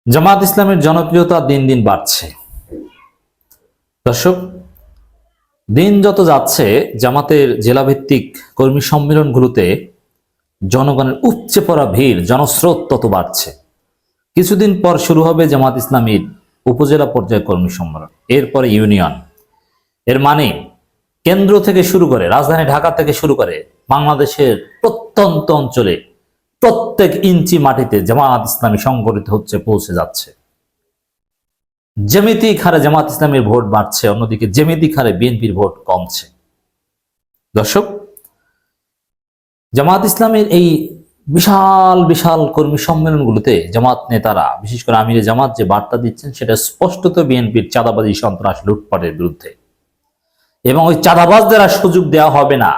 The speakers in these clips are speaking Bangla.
জামাত ইসলামের জনপ্রিয়তা দিন দিন বাড়ছে। দর্শক, দিন যত যাচ্ছে জামাতের জেলাভিত্তিক কর্মী সম্মেলনগুলোতে জনগণের উপচে পড়া ভিড়, জনস্রোত তত বাড়ছে। কিছুদিন পর শুরু হবে জামাত ইসলামীর উপজেলা পর্যায়ে কর্মী সম্মেলন, এরপরে ইউনিয়ন। এর মানে কেন্দ্র থেকে শুরু করে রাজধানী ঢাকা থেকে শুরু করে বাংলাদেশের প্রত্যন্ত অঞ্চলে প্রত্যেক ইঞ্চি মাটিতে জামাত ইসলামী সংগঠিত হচ্ছে, পৌঁছে যাচ্ছে। জ্যামিতিক হারে জামাত ইসলামীর ভোট বাড়ছে, অন্যদিকে জ্যামিতিক হারে বিএনপির ভোট কমছে। দর্শক, জামাত ইসলামের এই বিশাল বিশাল কর্মী সম্মেলনগুলোতে জামাত নেতারা, বিশেষ করে আমিরে জামাত যে বার্তা দিচ্ছেন সেটা স্পষ্টত বিএনপির চাঁদাবাজি, সন্ত্রাস, লুটপাটের বিরুদ্ধে, এবং ওই চাঁদাবাজদের আর সুযোগ দেওয়া হবে না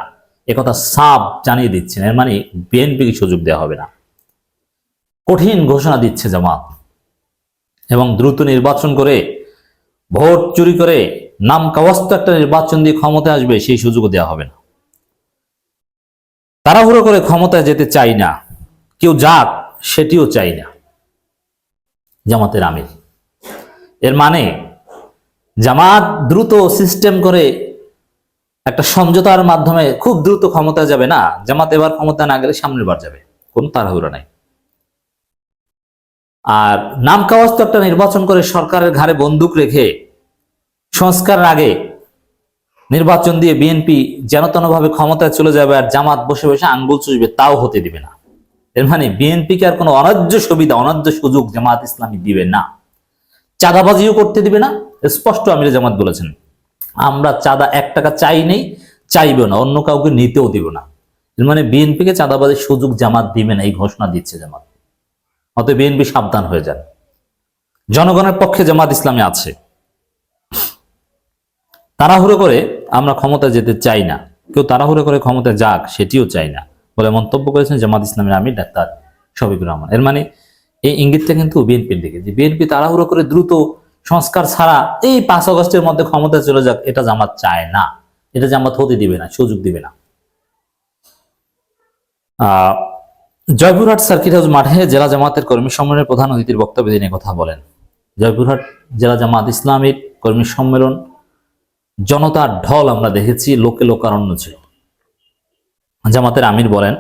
একথা সাফ জানিয়ে দিচ্ছেন। এর মানে বিএনপিকে সুযোগ দেওয়া হবে না, কঠিন ঘোষণা দিচ্ছে জামাত। এবং দ্রুত নির্বাচন করে, ভোট চুরি করে নাম কাওয়াস্ত একটা নির্বাচন দিয়ে ক্ষমতায় আসবে, সেই সুযোগও দেওয়া হবে না। তাড়াহুড়ো করে ক্ষমতায় যেতে চাই না, কেউ যাক সেটিও চাই না জামাতের আমির। এর মানে জামাত দ্রুত সিস্টেম করে একটা সমঝোতার মাধ্যমে খুব দ্রুত ক্ষমতায় যাবে না। জামাত এবার ক্ষমতা না গেলে সামনের বার যাবে, কোনো তাড়াহুড়ো নাই। আর নাম কাওয়াস্ত একটা নির্বাচন করে সরকারের ঘাড়ে বন্দুক রেখে সংস্কারের আগে নির্বাচন দিয়ে বিএনপি যেন তেনভাবে ক্ষমতায় চলে যাবে আর জামাত বসে বসে আঙ্গুল চুষবে, তাও হতে দিবে না। এর মানে বিএনপিকে আর কোনো অন্যায্য সুবিধা, অন্যায্য সুযোগ জামাত ইসলামী দিবে না। চাঁদাবাজিও করতে দিবে না, স্পষ্ট আমিরে জামাত বলেছেন, আমরা চাঁদা 1 টাকা চাই নেই, চাইবে না, অন্য কাউকে নিতেও দিব না। এর মানে বিএনপিকে চাঁদাবাজির সুযোগ জামাত দিবে না, এই ঘোষণা দিচ্ছে জামাত। অতএব বিএনপি সাবধান হয়ে যান। জনগণের পক্ষে জামাত ইসলামী আছে। তাড়াহুড়ো করে আমরা ক্ষমতায় যেতে চাই না, কেউ তাড়াহুড়ো করে ক্ষমতায় যাক সেটিও চাই না বলে মন্তব্য করেছেন জামাত ইসলামের আমির ডাক্তার শফিকুর রহমান। এর মানে এই ইঙ্গিতটা কিন্তু বিএনপির দিকে, যে বিএনপি তাড়াহুড়ো করে দ্রুত সংস্কার ছাড়া এই 5 আগস্টের মধ্যে ক্ষমতায় চলে যাক, এটা জামাত চায় না, এটা জামাত হতে দিবে না, সুযোগ দিবে না। জয়পুরহাট সার্কিট হাউস মাঠে জেলা জামাতের কর্মী সম্মেলনের প্রধান অতিথির বক্তব্যে তিনি কথা বলেন। জয়পুরহাট জেলা জামাত ইসলামীর কর্মী সম্মেলন, জনতার ঢল আমরা দেখেছি, লোকে লোকারণ্য ছিল। জামাতের আমির বলেন,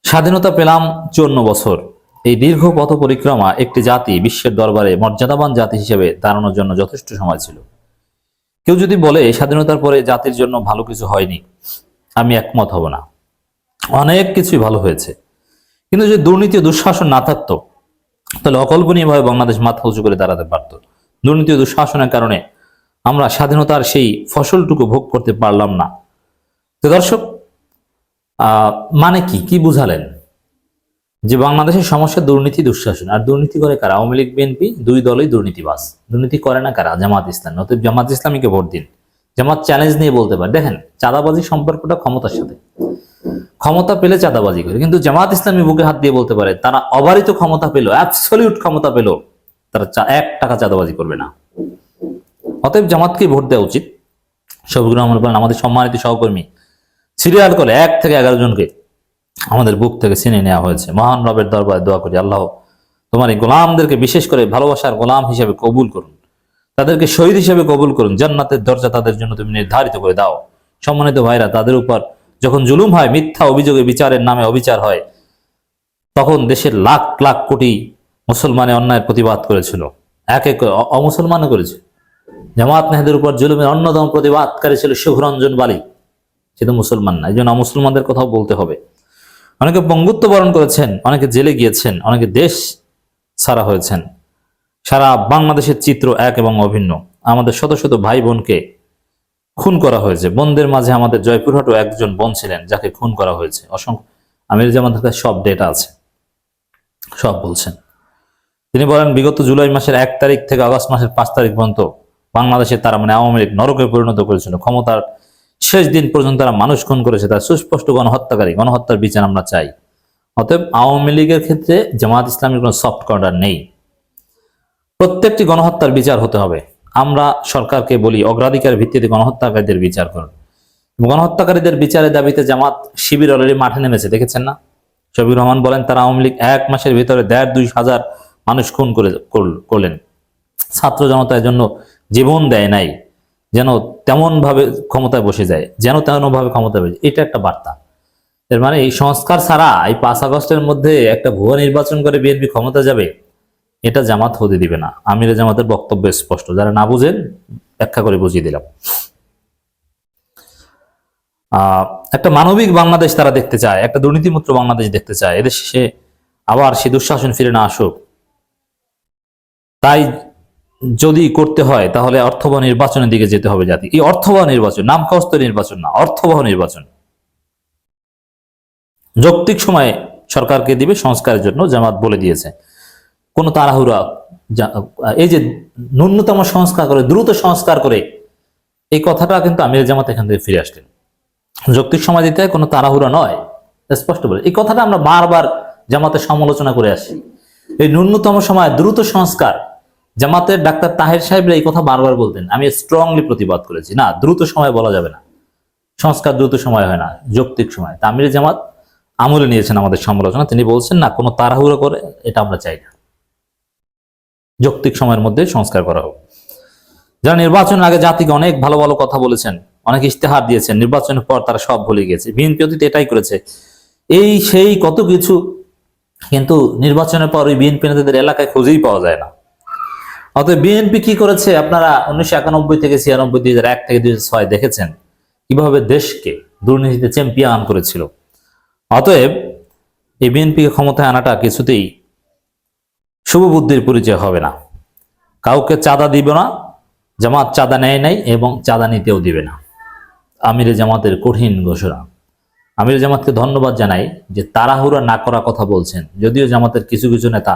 স্বাধীনতা পেলাম 54 বছর। এই দীর্ঘ পথ পরিক্রমা একটি জাতি বিশ্বের দরবারে মর্যাদাবান জাতি হিসেবে দাঁড়ানোর জন্য যথেষ্ট সময় ছিল। কেউ যদি বলে স্বাধীনতার পরে জাতির জন্য ভালো কিছু হয়নি, আমি একমত হব না। অনেক কিছুই ভালো হয়েছে, কিন্তু যদি দুর্নীতি ও দুঃশাসন না থাকতো তাহলে অকল্পনীয়ভাবে বাংলাদেশ মাথা উঁচু করে দাঁড়াতে পারত। দুর্নীতি ও দুঃশাসনের কারণে আমরা স্বাধীনতার সেই ফসলটুকু ভোগ করতে পারলাম না। তো দর্শক, মানে কি বুঝালেন? যে বাংলাদেশের সমস্যা দুর্নীতি, দুঃশাসন। আর দুর্নীতি করে কারা? আওয়ামী লীগ, বিএনপি, দুই দলই দুর্নীতিবাজ। দুর্নীতি করে না কারা? জামাত ইসলাম। অতএব জামাত ইসলামীকে ভোট দিন। জামাত চ্যালেঞ্জ নিয়ে বলতে পারে, দেখেন চাঁদাবাজি সম্পর্কটা ক্ষমতার সাথে, ক্ষমতা পেলে চাঁদাবাজি করে। কিন্তু জামাত ইসলামী বুকে হাত দিয়ে বলতে পারে, তারা অবারিত ক্ষমতা পেল, অ্যাবসলিউট ক্ষমতা পেল, তারা 1 টাকা চাঁদাবাজি করবে না। অতএব জামাতকে ভোট দেওয়া উচিত। শফিকুর রহমান বলেন, আমাদের সম্মানিত সহকর্মী সিরিয়াল করে 1 থেকে 11 জনকে আমাদের বুক থেকে ছিনে নেওয়া হয়েছে। মহান রবের দরবারে দোয়া করি, আল্লাহ তোমার এই গোলামদেরকে বিশেষ করে ভালোবাসার গোলাম হিসেবে কবুল করুন, তাদেরকে শহীদ হিসেবে কবুল করুন, জান্নাতের দরজা তাদের জন্য তুমি নির্ধারিত করে দাও। সম্মানিত ভাইরা, তাদের উপর যখন জুলুম হয়, মিথ্যা অভিযোগে বিচারের নামে অবিচার হয়, তখন দেশের লাখ লাখ কোটি মুসলমানের অন্যায়ের প্রতিবাদ করেছিল, এক এক অমুসলমানও করেছে। জামাত নেহাদের উপর জুলুমের অন্যতম প্রতিবাদকারী ছিল সুখরঞ্জন বালি, সে তো মুসলমান না। এই জন্য অমুসলমানদের কথাও বলতে হবে। অনেকে পঙ্গুত্ব বরণ করেছেন, অনেকে জেলে গিয়েছেন, অনেকে দেশ ছাড়া হয়েছেন। সারা বাংলাদেশের চিত্র এক এবং অভিন্ন। আমাদের শত শত ভাই বোনকে খুন করা হয়েছে। বোনদের মাঝে আমাদের জয়পুরহাটও একজন বোন ছিলেন যাকে খুন করা হয়েছে। অসংখ্য আমির জামাতের কাছে সব ডেটা আছে, সব বলছেন। তিনি বলেন, বিগত জুলাই মাসের 1 তারিখ থেকে আগস্ট মাসের 5 তারিখ পর্যন্ত বাংলাদেশে তারা, মানে আওয়ামী লীগ, নরকে পরিণত করেছিল। ক্ষমতার শেষ দিন পর্যন্ত তারা মানুষ খুন করেছে। তার সুস্পষ্ট গণহত্যাকারী, গণহত্যার বিচার আমরা চাই। অতএব আওয়ামী লীগের ক্ষেত্রে জামাত ইসলামের কোনো সফট কর্নার নেই। প্রত্যেকটি গণহত্যার বিচার হতে হবে। আমরা সরকারকে বলি, অগ্রাধিকার ভিত্তিতে গণহত্যাকারীদের বিচার করুন। গণহত্যাকারীদের বিচারের দাবিতে জামাত শিবির অলরেডি মাঠে নেমেছে, দেখেছেন না? শফিকুর রহমান বলেন, তারা আওয়ামী লীগ 1 মাসের ভিতরে 1.5-2 হাজার মানুষ খুন করলেন, ছাত্র জনতার জন্য জীবন দেয় নাই, যেন তেমন ভাবে ক্ষমতায় বসে যায়, যেন তেমন ভাবে ক্ষমতায় বসে, এটা একটা বার্তা। এর মানে এই সংস্কার ছাড়া এই 5 আগস্টের মধ্যে একটা ভুয়া নির্বাচন করে বিএনপি ক্ষমতা যাবে, এটা জামাত হতে দিবে না। আমিরে জামাতের বক্তব্য স্পষ্ট, যারা না বুঝেন ব্যাখ্যা করে বুঝিয়ে দিলাম। একটা মানবিক বাংলাদেশ তারা দেখতে চায়, একটা দুর্নীতিমুক্ত বাংলাদেশ দেখতে চায়, এদেশে আবার সে দুঃশাসন ফিরে না আসুক। তাই যদি করতে হয় তাহলে অর্থবহ নির্বাচনের দিকে যেতে হবে জাতি। এই অর্থবহ নির্বাচন, নামকাওস্ত নির্বাচন না, অর্থবহ নির্বাচন যৌক্তিক সময়ে সরকারকে দিবে সংস্কারের জন্য, জামাত বলে দিয়েছে। কোনো তাড়াহুড়া, এই যে ন্যূনতম সংস্কার করে, দ্রুত সংস্কার করে, এই কথাটা কিন্তু আমির জামাত এখান থেকে ফিরে আসলেন। যৌক্তিক সময় দিতে হয়, কোনো তাড়াহুড়া নয়, স্পষ্ট বলে। এই কথাটা আমরা বারবার জামাতের সমালোচনা করে আসি, এই ন্যূনতম সময় দ্রুত সংস্কার। জামাতের ডাক্তার তাহের সাহেবরা এই কথা বারবার বলতেন, আমি স্ট্রংলি প্রতিবাদ করেছি, না দ্রুত সময় বলা যাবে না, সংস্কার দ্রুত সময় হয় না, যৌক্তিক সময়। তা আমির জামাত আমলে নিয়েছেন আমাদের সমালোচনা, তিনি বলছেন না, কোনো তাড়াহুড়ো করে এটা আমরা চাই না, যৌক্তিক সময়ের মধ্যে সংস্কার করা হোক। যারা নির্বাচনের আগে জাতিকে অনেক ভালো ভালো কথা বলেছেন, অনেক ইশতেহার দিয়েছেন, নির্বাচনের পর তারা সব ভুলে গিয়েছে। বিএনপি অতীতে এটাই করেছে, এই সেই কত কিছু, কিন্তু নির্বাচনের পর ওই বিএনপি নেতাদের এলাকায় খুঁজেই পাওয়া যায় না। অতএব বিএনপি কি করেছে আপনারা 1991 থেকে 96, 2001 থেকে 2006 দেখেছেন কিভাবে দেশকে দুর্নীতিতে চ্যাম্পিয়ন করেছিল। অতএব এই বিএনপিকে ক্ষমতায় আনাটা কিছুতেই শুভ বুদ্ধির পরিচয় হবে না। কাউকে চাঁদা দিবে না, জামাত চাঁদা নেয় নাই এবং চাঁদা নিতেও দিবে না, আমিরে জামাতের কঠিন ঘোষণা। আমিরে জামাতকে ধন্যবাদ জানাই যে তাড়াহুড়া না করার কথা বলছেন, যদিও জামাতের কিছু কিছু নেতা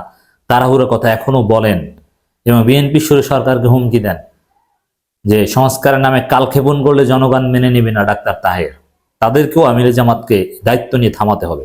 তাড়াহুড়ার কথা এখনো বলেন এবং বিএনপি সুরে সরকারকে হুমকি দেন যে সংস্কারের নামে কালক্ষেপণ করলে জনগণ মেনে নেবে না ডাক্তার তাহের, তাদেরকেও আমিরে জামাতকে দায়িত্ব নিয়ে থামাতে হবে।